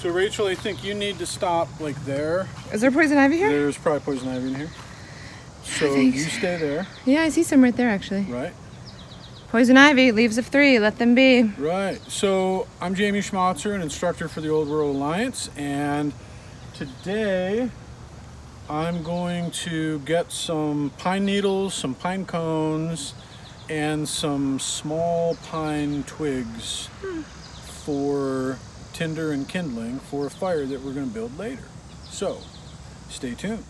So Rachel, I think you need to stop like there. Is there poison ivy here? There's probably poison ivy in here. So you stay there. Yeah, I see some right there actually. Right. Poison ivy, leaves of 3, let them be. Right. So I'm Jamie Schmotzer, an instructor for the Old World Alliance, and today I'm going to get some pine needles, some pine cones, and some small pine twigs for tinder and kindling for a fire that we're going to build later. So stay tuned.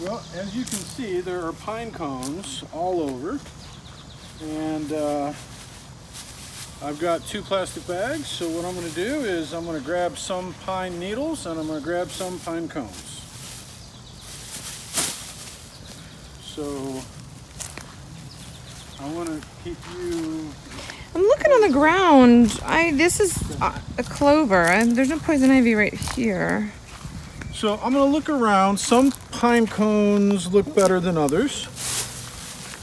Well, as you can see, there are pine cones all over, and I've got 2 plastic bags. So what I'm going to do is I'm going to grab some pine needles and I'm going to grab some pine cones. So I want to keep you... I'm looking on the ground. This is a clover. There's no poison ivy right here. So I'm going to look around. Some pine cones look better than others,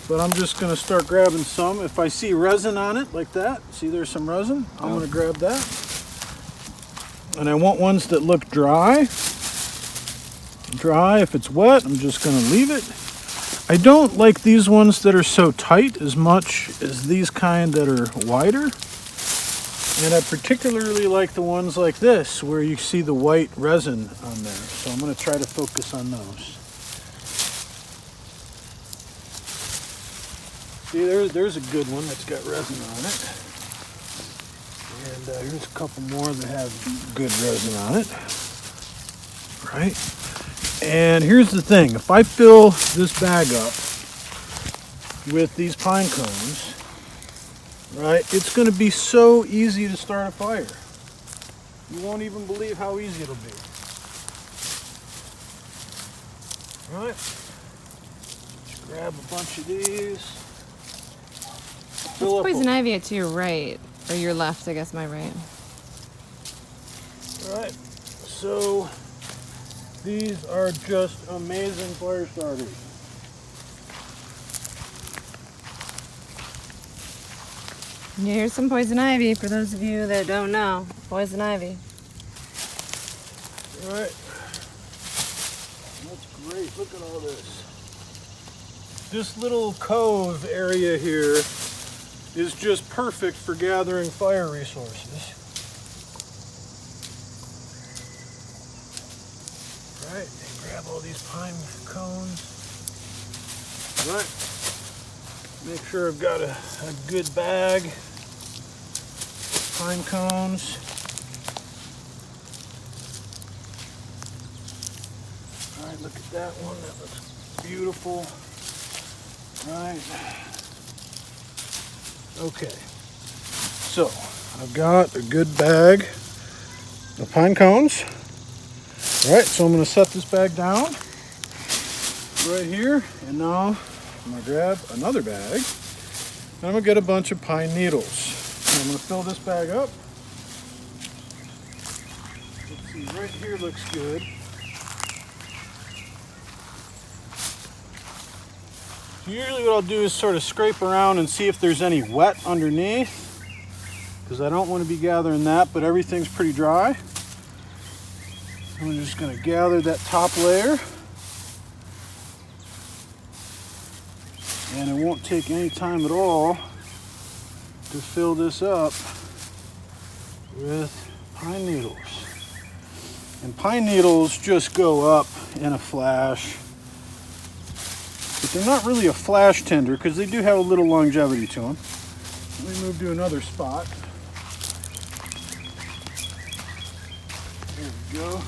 but I'm just going to start grabbing some. If I see resin on it like that, see there's some resin, I'm going to grab that. And I want ones that look dry. Dry. If it's wet, I'm just going to leave it. I don't like these ones that are so tight as much as these kind that are wider. And I particularly like the ones like this where you see the white resin on there. So I'm going to try to focus on those. See, there's a good one that's got resin on it. And here's a couple more that have good resin on it. Right? And here's the thing. If I fill this bag up with these pine cones, right, it's going to be so easy to start a fire. You won't even believe how easy it'll be. Right? Just grab a bunch of these. There's poison ivy to your right, or your left, I guess my right. Right. So these are just amazing fire starters. Here's some poison ivy for those of you that don't know. Poison ivy. All right. That's great. Look at all this. This little cove area here is just perfect for gathering fire resources. All right. And grab all these pine cones. All right. Make sure I've got a good bag. Pine cones. All right, look at that one. That looks beautiful. All right. Okay. So, I've got a good bag of pine cones. All right, so I'm going to set this bag down right here. And now I'm going to grab another bag. And I'm going to get a bunch of pine needles. I'm going to fill this bag up. Let's see, right here looks good. So usually what I'll do is sort of scrape around and see if there's any wet underneath, because I don't want to be gathering that, but everything's pretty dry. I'm just going to gather that top layer. And it won't take any time at all to fill this up with pine needles. And pine needles just go up in a flash. But they're not really a flash tinder because they do have a little longevity to them. Let me move to another spot. There we go.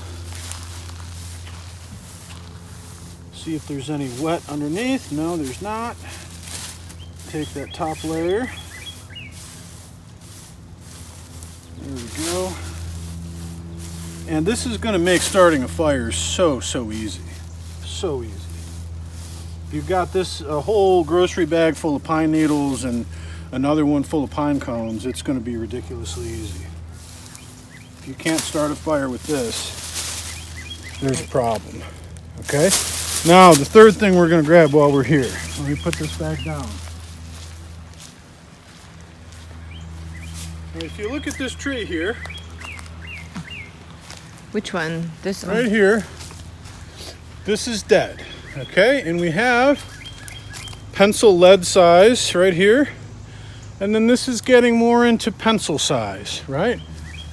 See if there's any wet underneath. No, there's not. Take that top layer. There we go. And this is going to make starting a fire so easy. So easy. If you've got this a whole grocery bag full of pine needles and another one full of pine cones, it's going to be ridiculously easy. If you can't start a fire with this, there's a problem. Okay? Now, the third thing we're going to grab while we're here. Let me put this back down. And if you look at this tree here, Which one? This one? right here, this is dead, okay? And we have pencil lead size right here. And then this is getting more into pencil size, right?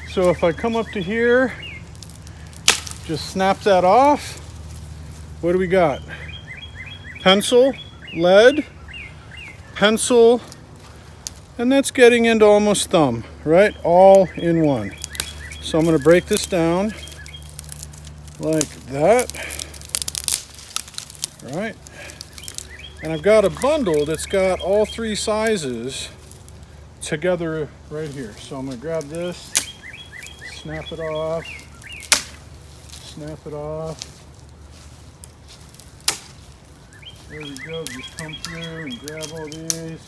So if I come up to here, just snap that off, what do we got? Pencil, lead, pencil, and that's getting into almost thumb, right? All in one. So I'm going to break this down like that, right? And I've got a bundle that's got all three sizes together right here. So I'm going to grab this, snap it off, snap it off. There we go, just come through and grab all these.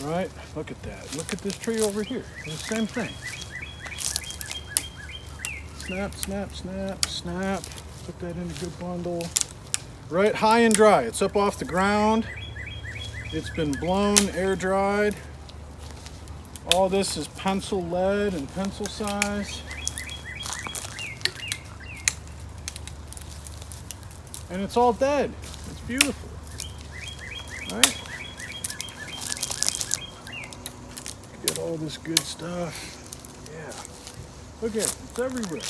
Right, look at that. Look at this tree over here. It's the same thing. Snap, snap, snap, snap. Put that in a good bundle. Right, high and dry. It's up off the ground. It's been blown, air dried. All this is pencil lead and pencil size. And it's all dead. It's beautiful. Right? Get all this good stuff. Yeah. Look at it. It's everywhere.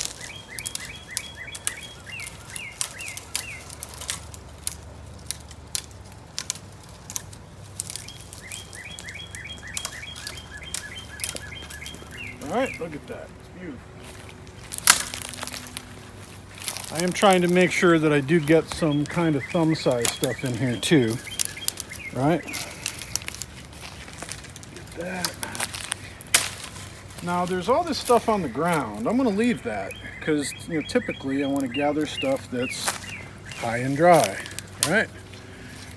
All right, look at that. It's beautiful. I am trying to make sure that I do get some kind of thumb size stuff in here too. Right? Get that. Now there's all this stuff on the ground. I'm going to leave that because, you know, typically I want to gather stuff that's high and dry, right?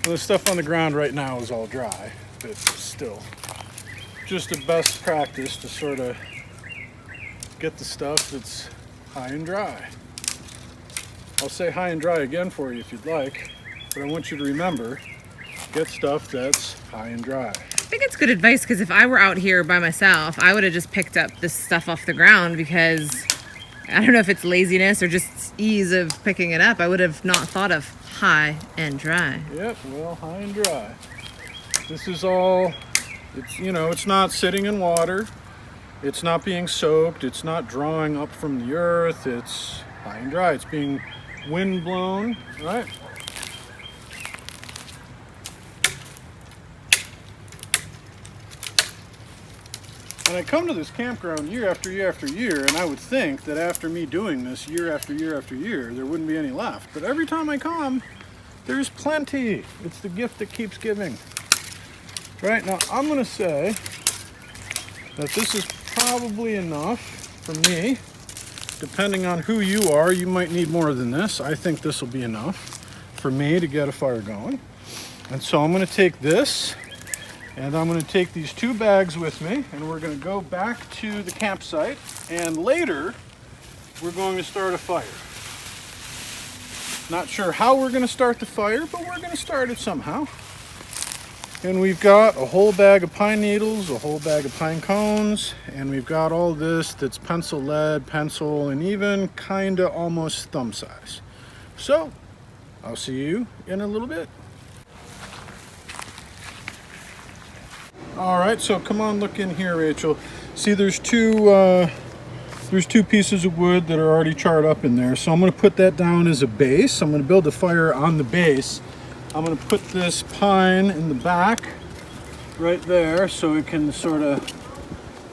Well, the stuff on the ground right now is all dry, but still just a best practice to sort of get the stuff that's high and dry. I'll say high and dry again for you if you'd like, but I want you to remember, get stuff that's high and dry. I think it's good advice because if I were out here by myself, I would have just picked up this stuff off the ground because I don't know if it's laziness or just ease of picking it up. I would have not thought of high and dry. Yep, well, high and dry. This is all, it's, you know, it's not sitting in water. It's not being soaked. It's not drawing up from the earth. It's high and dry. It's being wind blown, right? And I come to this campground year after year after year, and I would think that after me doing this year after year after year, there wouldn't be any left. But every time I come, there's plenty. It's the gift that keeps giving. Right, now I'm going to say that this is probably enough for me. Depending on who you are, you might need more than this. I think this will be enough for me to get a fire going. And so I'm going to take this, and I'm going to take these 2 bags with me, and we're going to go back to the campsite, and later we're going to start a fire. Not sure how we're going to start the fire, but we're going to start it somehow. And we've got a whole bag of pine needles, a whole bag of pine cones, and we've got all this that's pencil lead, pencil, and even kind of almost thumb size. So, I'll see you in a little bit. All right, so come on, look in here, Rachel. See, there's two pieces of wood that are already charred up in there. So I'm going to put that down as a base. I'm going to build a fire on the base. I'm going to put this pine in the back right there so it can sort of,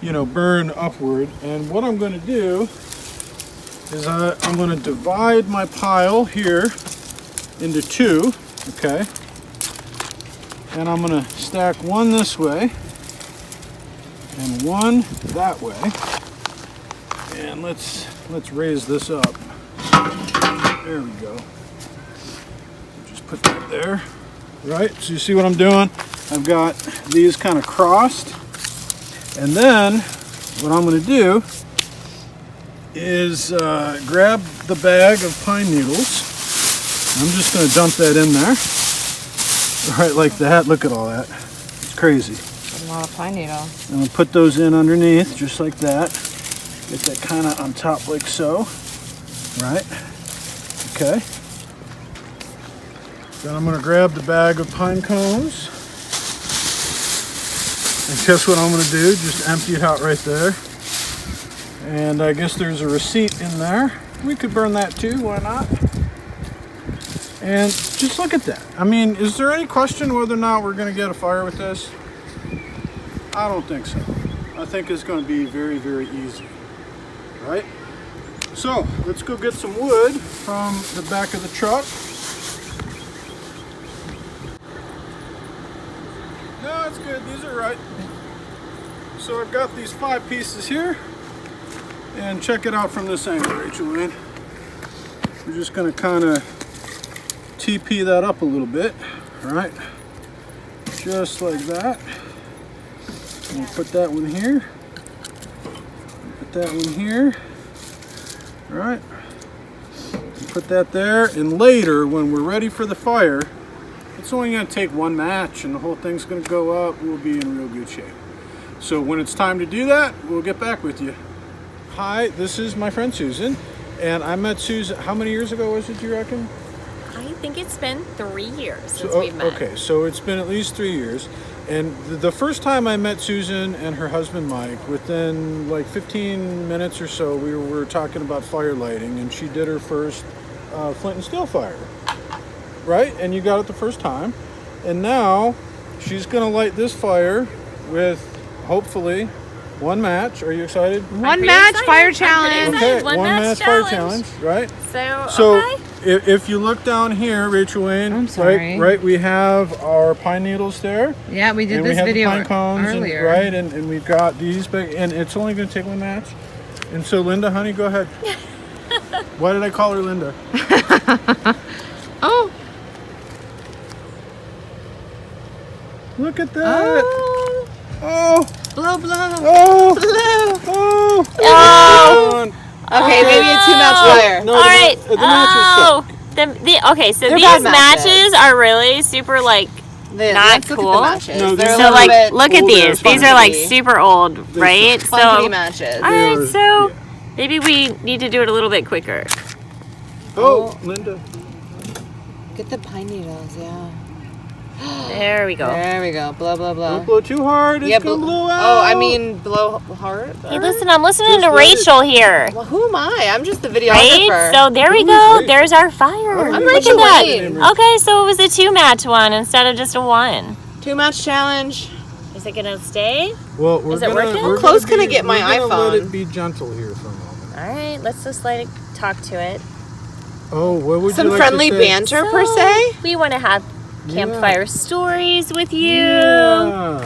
you know, burn upward. And what I'm going to do is I'm going to divide my pile here into 2, okay? And I'm going to stack one this way and one that way. And let's raise this up. There we go. Just put that there. Right, so you see what I'm doing? I've got these kind of crossed. And then what I'm going to do is grab the bag of pine needles. I'm just going to dump that in there. Right like that. Look at all that. It's crazy. A A lot of pine needles. And we'll put those in underneath, just like that. Get that kind of on top like so. Right? Okay. Then I'm going to grab the bag of pine cones. And guess what I'm going to do? Just empty it out right there. And I guess there's a receipt in there. We could burn that too, why not? And just look at that. I mean, is there any question whether or not we're going to get a fire with this? I don't think so. I think it's going to be very, very easy. Right? So, let's go get some wood from the back of the truck. No, it's good. These are right. So I've got these 5 pieces here. And check it out from this angle, Rachel Ann. We're just going to kind of TP that up a little bit. Right? Just like that. And we'll put that one here. Put that one here. Right? Put that there, and later when we're ready for the fire, it's only going to take one match and the whole thing's going to go up. We'll be in real good shape. So when it's time to do that, we'll get back with you. Hi, this is my friend Susan, and I met Susan, how many years ago was it, do you reckon? I think it's been 3 years since we've met. Okay, so it's been at least 3 years. And the first time I met Susan and her husband Mike, within like 15 minutes or so, we were talking about fire lighting, and she did her first flint and steel fire, right? And you got it the first time. And now she's gonna light this fire with, hopefully, one match. Are you excited? One match fire challenge. Okay, One one match fire challenge, right? So okay. If you look down here, Rachel Wayne, I'm sorry. right, we have our pine needles there. Yeah, we did and this we have video the pine cones earlier. and we've got these big, and it's only going to take one match. And so, Linda, honey, go ahead. Why did I call her Linda? Oh. Look at that. Oh. Oh. Blow, blow. Oh. Blow. Oh. Oh. Okay, maybe a 2-match fire. No, all right. The match is sick. Okay, so They're these bad matches matches. are really super like not Let's look at cool. the matches. No, They're these a So little like, bit look at older, these. These are like funky. super old, right? Funky So matches. all right, They're- so yeah. maybe we need to do it a little bit quicker. Oh, Linda. Get the pine needles, yeah. There we go. There we go. Blow, blow, blow. Don't blow too hard. It's going to blow out. Oh, I mean blow hard. Hey, listen, I'm listening Just to let it- Rachel here. Well, who am I? I'm just the Right? videographer. So there we Who's go. Rachel? There's our fire. I'm Look Rachel at Wayne. that. Okay, so it was a 2-match one instead of just a 1. 2-match challenge. Is it gonna stay? Well, we're Is it gonna, working? we're How close gonna can I get my we're gonna let iPhone? it be gentle here for a moment. All right, let's just let it talk to it. Oh, what would Some you like friendly to say? banter per se. We want to have campfire stories with you. Yeah.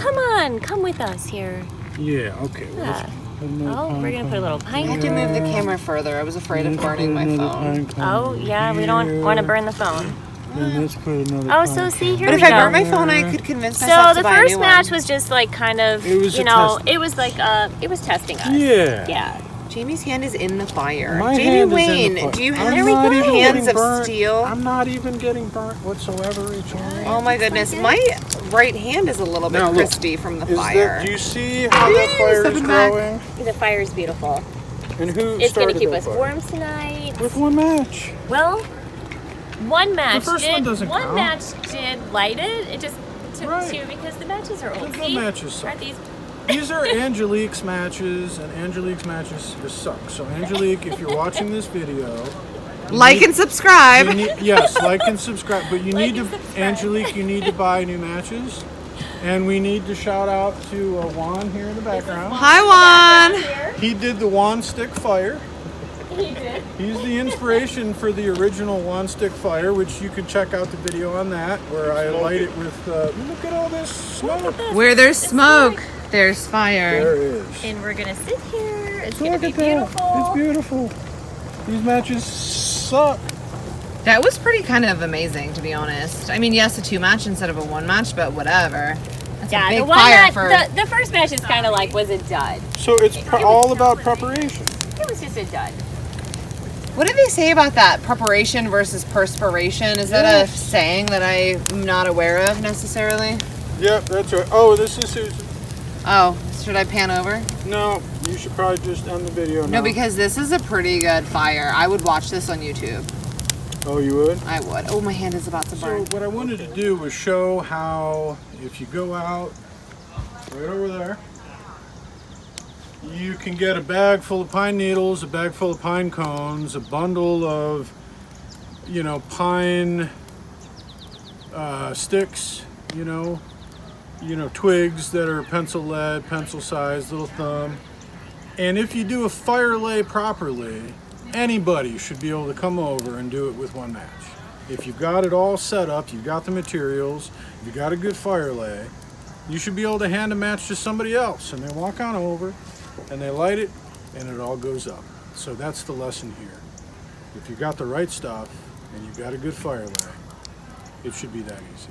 Come with us here. Yeah, okay. Well, Yeah. let's put another Oh, pine we're gonna put a cone little I pine. had to move the camera further. I was afraid of Let's burning put my another phone. pine cone Oh yeah, we don't here. want to burn the phone. And let's put another Oh, pine so see, cone here But we if I go. burnt my phone, I could convince So myself the to buy a first new match one. was just like kind of, It was you a know, test. it was like it was testing us. Yeah. Yeah. Jamie's hand is in the fire. My Jamie hand is in Wayne, the fire. do you I'm have not even hands getting of burnt. steel? I'm not even getting burnt whatsoever, Rachel. Oh my goodness, my right hand is a little bit Now, look, crispy from the Is fire. that, do you see how that fire is stepping back. growing? The fire's beautiful. And who It's gonna started keep that us fire? warm tonight. With one match. Well, one match first did. one doesn't count. match did light it. It just took Right. 2 because the matches are old. The See? matches suck. Aren't these? These are Angelique's matches, and Angelique's matches just suck. So Angelique, if you're watching this video, Like and subscribe. yes, like and subscribe. But you Like need and to, subscribe. Angelique, you need to buy new matches, and we need to shout out to Juan here in the background. Hi, Juan. Here. He did the Juan stick fire. He did. He's the inspiration for the original Juan stick fire, which you can check out the video on that, where I light it with. Look at all this smoke. Where there's smoke, there's fire. There is. And we're gonna sit here. It's gonna Look be at that. beautiful. It's beautiful. These matches suck. That was pretty kind of amazing, to be honest. I mean, yes, a 2-match instead of a 1-match, but whatever. That's a Yeah, big the one fire that for. the first match is kind of like was a dud. So it's all about preparation. It was just a dud. What did they say about that? Preparation versus perspiration? Is that a Yes. saying that I'm not aware of necessarily? Yep, that's right. Oh, this is Susan. Oh, should I pan over? No, you should probably just end the video now. No, because this is a pretty good fire. I would watch this on YouTube. Oh, you would? I would. Oh, my hand is about to So burn. what I wanted to do was show how if you go out right over there, you can get a bag full of pine needles, a bag full of pine cones, a bundle of, you know, pine sticks, you know, twigs that are pencil lead, pencil size, little thumb. And if you do a fire lay properly, anybody should be able to come over and do it with one match. If you've got it all set up, you've got the materials, you've got a good fire lay, you should be able to hand a match to somebody else, and they walk on over and they light it and it all goes up. So that's the lesson here. If you've got the right stuff and you've got a good fire lay, it should be that easy.